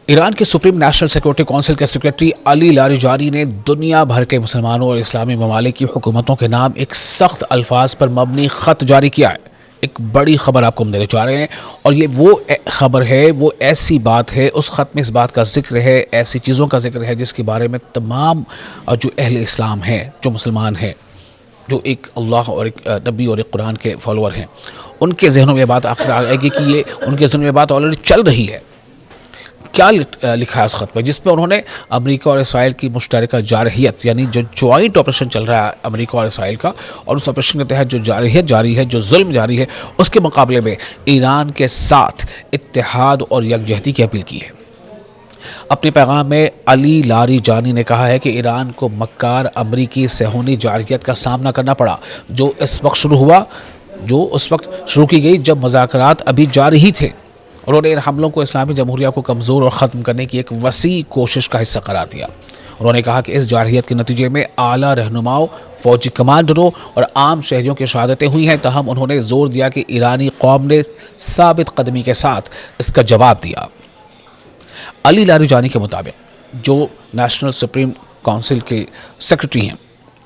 ایران کے supreme national security council کے secretary علی Larijani نے دنیا بھر کے مسلمانوں اور اسلامی ممالک کی حکومتوں کے نام ایک سخت الفاظ پر مبنی خط جاری کیا ہے۔ ایک بڑی خبر آپ کو ہم دینے چاہ رہے ہیں، اور یہ وہ خبر ہے، وہ ایسی بات ہے، اس خط میں اس بات کا ذکر ہے، ایسی چیزوں کا ذکر ہے جس کے بارے میں تمام جو اہل اسلام ہیں، جو مسلمان ہیں، جو ایک اللہ اور ایک نبی اور ایک قرآن کے فالوور ہیں، ان کے ذہنوں میں بات آخر آئے گی کہ یہ ان کے ذہنوں میں بات آلریڈی چل رہی ہے۔ کیا لکھا ہے اس خط میں، جس میں انہوں نے امریکہ اور اسرائیل کی مشترکہ جارحیت، یعنی جو جوائنٹ آپریشن چل رہا ہے امریکہ اور اسرائیل کا، اور اس آپریشن کے تحت جو جارحیت جاری ہے، جو ظلم جاری ہے، اس کے مقابلے میں ایران کے ساتھ اتحاد اور یکجہتی کی اپیل کی ہے۔ اپنے پیغام میں علی لاریجانی نے کہا ہے کہ ایران کو مکار امریکی صہیونی جارحیت کا سامنا کرنا پڑا، جو اس وقت شروع کی گئی جب مذاکرات ابھی جاری ہی تھے۔ انہوں نے ان حملوں کو اسلامی جمہوریہ کو کمزور اور ختم کرنے کی ایک وسیع کوشش کا حصہ قرار دیا۔ انہوں نے کہا کہ اس جارحیت کے نتیجے میں اعلیٰ رہنماؤں، فوجی کمانڈروں اور عام شہریوں کی شہادتیں ہوئی ہیں، تاہم انہوں نے زور دیا کہ ایرانی قوم نے ثابت قدمی کے ساتھ اس کا جواب دیا۔ علی لاریجانی کے مطابق، جو نیشنل سپریم کونسل کے سیکرٹری ہیں،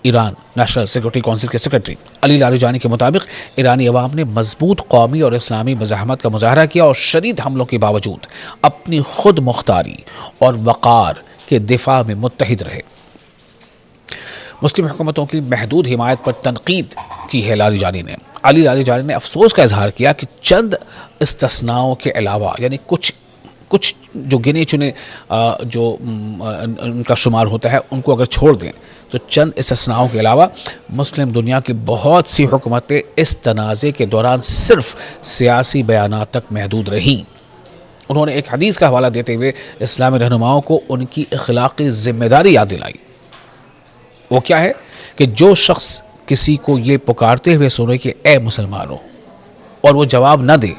ایران نیشنل سیکورٹی کونسل کے سیکرٹری علی لاریجانی کے مطابق، ایرانی عوام نے مضبوط قومی اور اسلامی مزاحمت کا مظاہرہ کیا اور شدید حملوں کے باوجود اپنی خود مختاری اور وقار کے دفاع میں متحد رہے۔ مسلم حکومتوں کی محدود حمایت پر تنقید کی ہے علی لاریجانی نے افسوس کا اظہار کیا کہ چند استثناؤں کے علاوہ، یعنی کچھ جو گنے چنے جو ان کا شمار ہوتا ہے، ان کو اگر چھوڑ دیں تو چند استثناؤں کے علاوہ مسلم دنیا کی بہت سی حکومتیں اس تنازع کے دوران صرف سیاسی بیانات تک محدود رہیں۔ انہوں نے ایک حدیث کا حوالہ دیتے ہوئے اسلامی رہنماؤں کو ان کی اخلاقی ذمہ داری یاد دلائی۔ وہ کیا ہے کہ جو شخص کسی کو یہ پکارتے ہوئے سنے کہ اے مسلمانوں، اور وہ جواب نہ دے،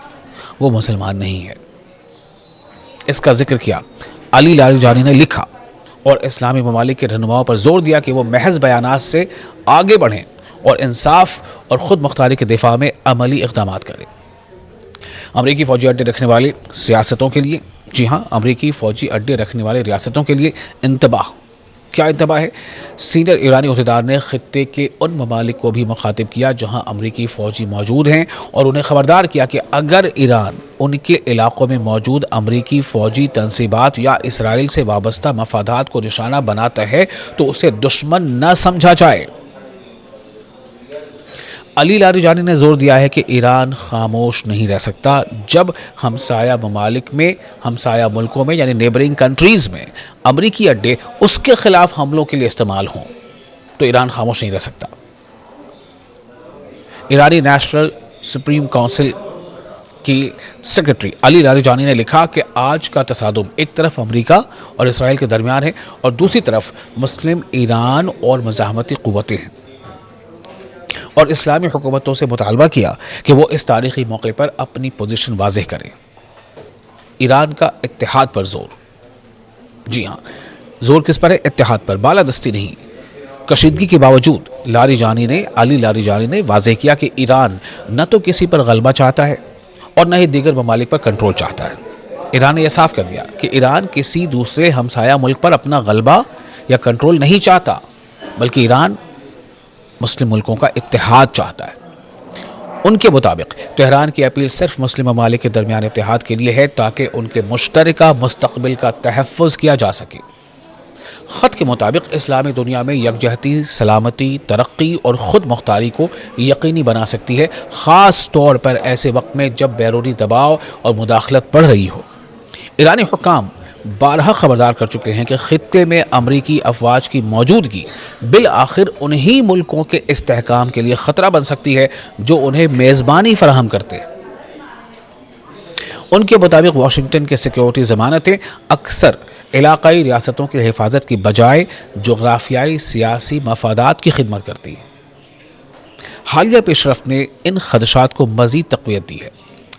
وہ مسلمان نہیں ہے۔ اس کا ذکر کیا علی لاریجانی نے لکھا اور اسلامی ممالک کے رہنماؤں پر زور دیا کہ وہ محض بیانات سے آگے بڑھیں اور انصاف اور خود مختاری کے دفاع میں عملی اقدامات کریں۔ امریکی فوجی اڈے رکھنے والی سیاستوں کے لیے، جی ہاں، امریکی فوجی اڈے رکھنے والے ریاستوں کے لیے انتباہ۔ کیا انتباہ ہے؟ سینئر ایرانی عہدیدار نے خطے کے ان ممالک کو بھی مخاطب کیا جہاں امریکی فوجی موجود ہیں، اور انہیں خبردار کیا کہ اگر ایران ان کے علاقوں میں موجود امریکی فوجی تنصیبات یا اسرائیل سے وابستہ مفادات کو نشانہ بناتا ہے تو اسے دشمن نہ سمجھا جائے۔ علی لاریجانی نے زور دیا ہے کہ ایران خاموش نہیں رہ سکتا جب ہمسایہ ملکوں میں یعنی نیبرنگ کنٹریز میں امریکی اڈے اس کے خلاف حملوں کے لیے استعمال ہوں تو ایران خاموش نہیں رہ سکتا۔ ایرانی نیشنل سپریم کونسل کی سیکرٹری علی لاریجانی نے لکھا کہ آج کا تصادم ایک طرف امریکہ اور اسرائیل کے درمیان ہے اور دوسری طرف مسلم ایران اور مزاحمتی قوتیں ہیں، اور اسلامی حکومتوں سے مطالبہ کیا کہ وہ اس تاریخی موقع پر اپنی پوزیشن واضح کریں۔ ایران کا اتحاد پر زور، جی ہاں، زور کس پر ہے؟ اتحاد پر، بالادستی نہیں۔ کشیدگی کے باوجود علی لاریجانی نے واضح کیا کہ ایران نہ تو کسی پر غلبہ چاہتا ہے اور نہ ہی دیگر ممالک پر کنٹرول چاہتا ہے۔ ایران نے یہ صاف کر دیا کہ ایران کسی دوسرے ہمسایہ ملک پر اپنا غلبہ یا کنٹرول نہیں چاہتا، بلکہ ایران مسلم ملکوں کا اتحاد چاہتا ہے۔ ان کے مطابق تہران کی اپیل صرف مسلم ممالک کے درمیان اتحاد کے لیے ہے تاکہ ان کے مشترکہ مستقبل کا تحفظ کیا جا سکے۔ خط کے مطابق اسلامی دنیا میں یکجہتی، سلامتی، ترقی اور خود مختاری کو یقینی بنا سکتی ہے، خاص طور پر ایسے وقت میں جب بیرونی دباؤ اور مداخلت بڑھ رہی ہو۔ ایرانی حکام بارہا خبردار کر چکے ہیں کہ خطے میں امریکی افواج کی موجودگی بالآخر انہی ملکوں کے استحکام کے لیے خطرہ بن سکتی ہے جو انہیں میزبانی فراہم کرتے ہیں۔ ان کے مطابق واشنگٹن کے سیکیورٹی ضمانتیں اکثر علاقائی ریاستوں کی حفاظت کی بجائے جغرافیائی سیاسی مفادات کی خدمت کرتی ہیں۔ حالیہ پیش رفت نے ان خدشات کو مزید تقویت دی ہے۔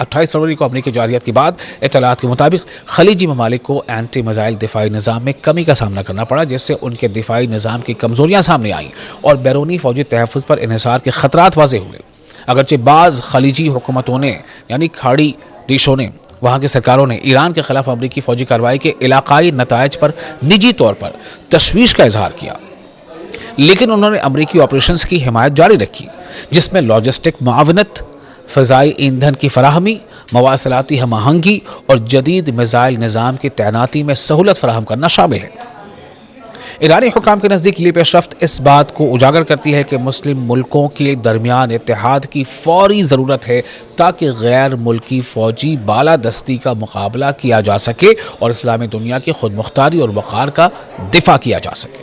28 فروری کو امریکی جارحیت کے بعد اطلاعات کے مطابق خلیجی ممالک کو اینٹی میزائل دفاعی نظام میں کمی کا سامنا کرنا پڑا، جس سے ان کے دفاعی نظام کی کمزوریاں سامنے آئیں اور بیرونی فوجی تحفظ پر انحصار کے خطرات واضح ہوئے۔ اگرچہ بعض خلیجی حکومتوں نے یعنی کھاڑی دیشوں نے وہاں کی سرکاروں نے ایران کے خلاف امریکی فوجی کارروائی کے علاقائی نتائج پر نجی طور پر تشویش کا اظہار کیا، لیکن انہوں نے امریکی آپریشنز کی حمایت جاری رکھی، جس میں لاجسٹک معاونت، فضائی ایندھن کی فراہمی، مواصلاتی ہم آہنگی اور جدید میزائل نظام کی تعیناتی میں سہولت فراہم کرنا شامل ہے۔ ایرانی حکام کے نزدیک یہ پیش رفت اس بات کو اجاگر کرتی ہے کہ مسلم ملکوں کے درمیان اتحاد کی فوری ضرورت ہے تاکہ غیر ملکی فوجی بالادستی کا مقابلہ کیا جا سکے اور اسلامی دنیا کی خود مختاری اور وقار کا دفاع کیا جا سکے۔